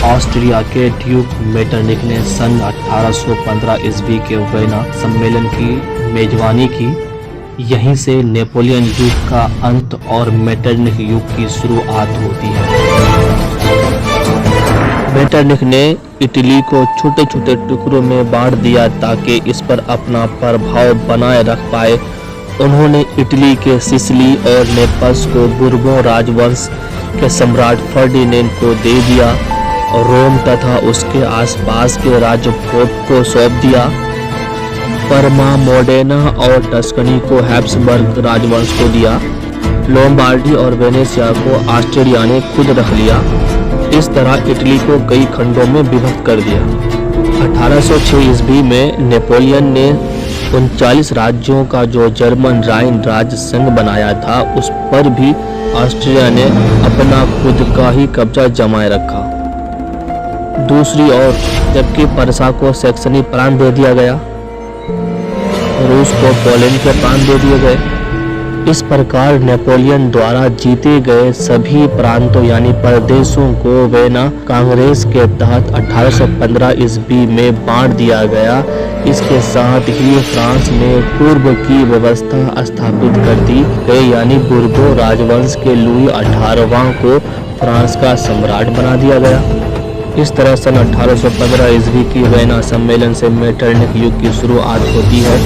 Austria के Duke Metternich ने सन 1815 ईस्वी के वेना सम्मेलन की मेजबानी की। यहीं से नेपोलियन युग का अंत और मेटरनिख युग की शुरुआत होती है। मेटरनिख ने इटली को छोटे छोटे टुकड़ों में बांट दिया ताकि इस पर अपना प्रभाव बनाए रख पाए। उन्होंने इटली के सिसिली और नेपल्स को बुर्बोन राजवंश के सम्राट फर्डिनेंड को दे दिया और रोम तथा उसके आसपास के राज्य पोप को सौंप दिया। परमा, मोडेना और टस्कनी को हैब्सबर्ग राजवंश को दिया। लोम्बार्डी और वेनेशिया को ऑस्ट्रिया ने खुद रख लिया। इस तरह इटली को कई खंडों में विभक्त कर दिया। 1806 ईस्वी में नेपोलियन ने 39 राज्यों का जो जर्मन राइन राज्य संघ बनाया था उस पर भी ऑस्ट्रिया ने अपना खुद का ही कब्जा जमाए रखा। दूसरी ओर जबकि पर्सा को सैक्सनी प्रांत दे दिया गया, रूस को पोलैंड के प्रांत दे दिए गए। इस प्रकार नेपोलियन द्वारा जीते गए सभी प्रांतों यानी प्रदेशों को वेना कांग्रेस के तहत 1815 ईस्वी में बांट दिया गया। इसके साथ ही फ्रांस में पूर्व की व्यवस्था स्थापित कर दी गई यानी बुर्बोन राजवंश के लुई 18वां को फ्रांस का सम्राट बना दिया गया। इस तरह सन 1815 ईस्वी की वेना सम्मेलन से मेटरनिख युग की शुरुआत होती है।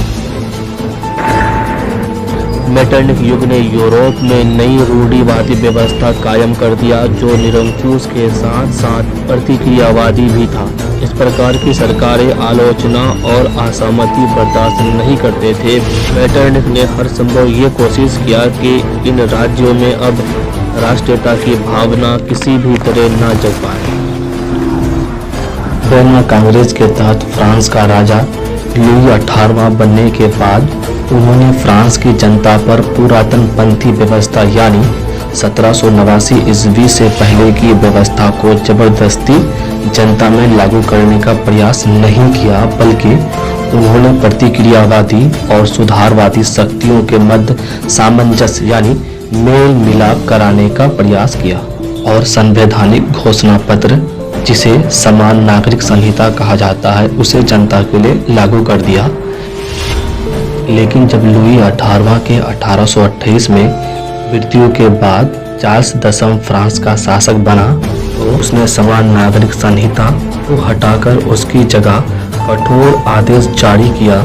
मेटरनिख युग ने यूरोप में नई रूढ़िवादी व्यवस्था कायम कर दिया जो निरंकुश के साथ साथ प्रतिक्रियावादी भी था। इस प्रकार की सरकारें आलोचना और असहमति बर्दाश्त नहीं करते थे। मेटरनिख ने हर संभव ये कोशिश किया कि इन राज्यों में अब राष्ट्रीयता की भावना किसी भी तरह न जग पाए। वेना कांग्रेस के तहत फ्रांस का राजा लुई 18वां बनने के बाद उन्होंने फ्रांस की जनता पर पुरातनपंथी व्यवस्था यानी 1789 ईस्वी से पहले की व्यवस्था को जबरदस्ती जनता में लागू करने का प्रयास नहीं किया, बल्कि उन्होंने प्रतिक्रियावादी और सुधारवादी शक्तियों के मध्य सामंजस्य यानी मेल मिलाप कराने का प्रयास किया और संवैधानिक घोषणा पत्र जिसे समान नागरिक संहिता कहा जाता है उसे जनता के लिए लागू कर दिया। लेकिन जब लुई 18वां के 1828 में मृत्यु के बाद चार्ल्स दसम फ्रांस का शासक बना तो उसने समान नागरिक संहिता को हटाकर उसकी जगह कठोर आदेश जारी किया,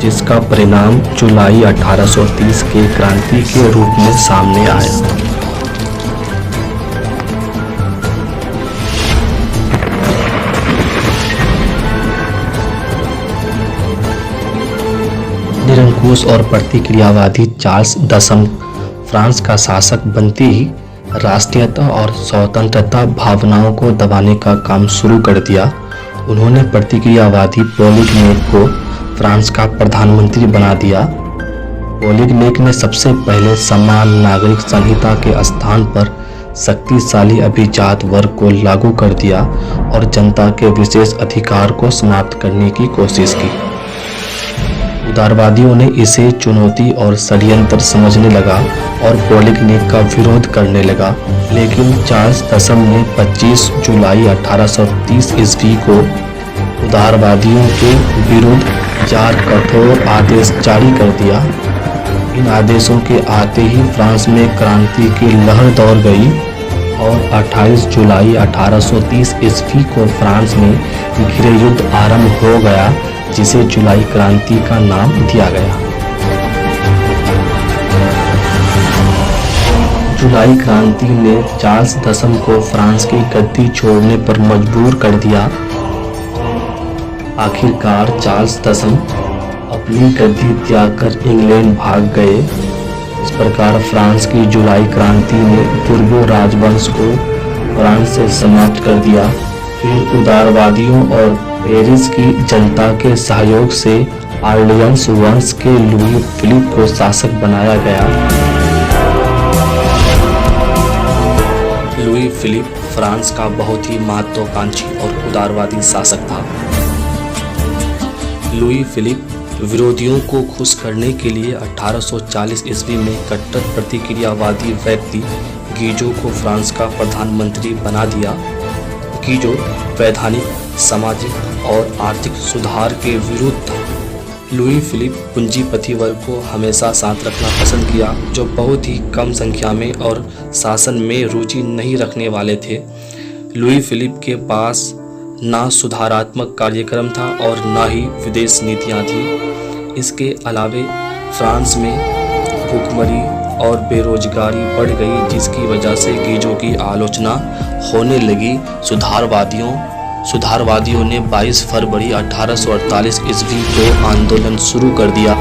जिसका परिणाम जुलाई 1830 के क्रांति के रूप में सामने आया। निरंकुश और प्रतिक्रियावादी चार्ल्स दसम फ्रांस का शासक बनते ही राष्ट्रीयता और स्वतंत्रता भावनाओं को दबाने का काम शुरू कर दिया। उन्होंने प्रतिक्रियावादी पोलिगनेक को फ्रांस का प्रधानमंत्री बना दिया। पोलिगनेक ने सबसे पहले समान नागरिक संहिता के स्थान पर शक्तिशाली अभिजात वर्ग को लागू कर दिया और जनता के विशेष अधिकार को समाप्त करने की कोशिश की। उदारवादियों ने इसे चुनौती और षड्यंत्र समझने लगा और पोलिगनेक का विरोध करने लगा, लेकिन चार्ल्स दसम ने 25 जुलाई 1830 ईस्वी को उदारवादियों के विरुद्ध 4 कठोर आदेश जारी कर दिया। इन आदेशों के आते ही फ्रांस में क्रांति की लहर दौड़ गई और 28 जुलाई 1830 ईस्वी को फ्रांस में गृह युद्ध आरंभ हो गया, जिसे जुलाई क्रांति का नाम दिया गया। जुलाई क्रांति ने चार्ल्स दसम को फ्रांस की गद्दी छोड़ने पर मजबूर कर दिया। आखिरकार चार्ल्स दसम अपनी गद्दी त्याग कर इंग्लैंड भाग गए। इस प्रकार फ्रांस की जुलाई क्रांति ने बुर्बोन राजवंश को फ्रांस से समाप्त कर दिया। फिर उदारवादियों और पेरिस की जनता के सहयोग से ऑर्लियंस वंश के लुई फिलिप को शासक बनाया गया। लुई फिलिप फ्रांस का बहुत ही महत्वाकांक्षी और उदारवादी शासक था। लुई फिलिप विरोधियों को खुश करने के लिए 1840 ईस्वी में कट्टर प्रतिक्रियावादी व्यक्ति गीजो को फ्रांस का प्रधानमंत्री बना दिया। की जो वैधानिक, सामाजिक और आर्थिक सुधार के विरुद्ध था। लुई फिलिप पूंजीपति वर्ग को हमेशा साथ रखना पसंद किया, जो बहुत ही कम संख्या में और शासन में रुचि नहीं रखने वाले थे। लुई फिलिप के पास ना सुधारात्मक कार्यक्रम था और ना ही विदेश नीतियाँ थी। इसके अलावे फ्रांस में भूखमरी और बेरोजगारी बढ़ गई, जिसकी वजह से गीजों की आलोचना होने लगी। सुधारवादियों ने 22 फरवरी 1848 ईस्वी को आंदोलन शुरू कर दिया।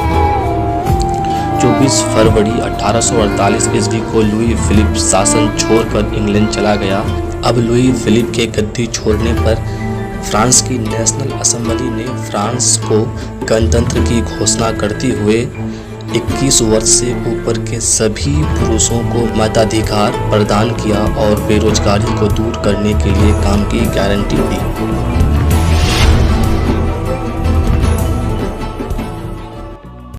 24 फरवरी 1848 ईस्वी को लुई फिलिप शासन छोड़कर इंग्लैंड चला गया। अब लुई फिलिप के गद्दी छोड़ने पर फ्रांस की नेशनल असेंबली ने फ्रांस को गणतंत्र की घोषणा करते हुए 21 वर्ष से ऊपर के सभी पुरुषों को मताधिकार प्रदान किया और बेरोजगारी को दूर करने के लिए काम की गारंटी दी।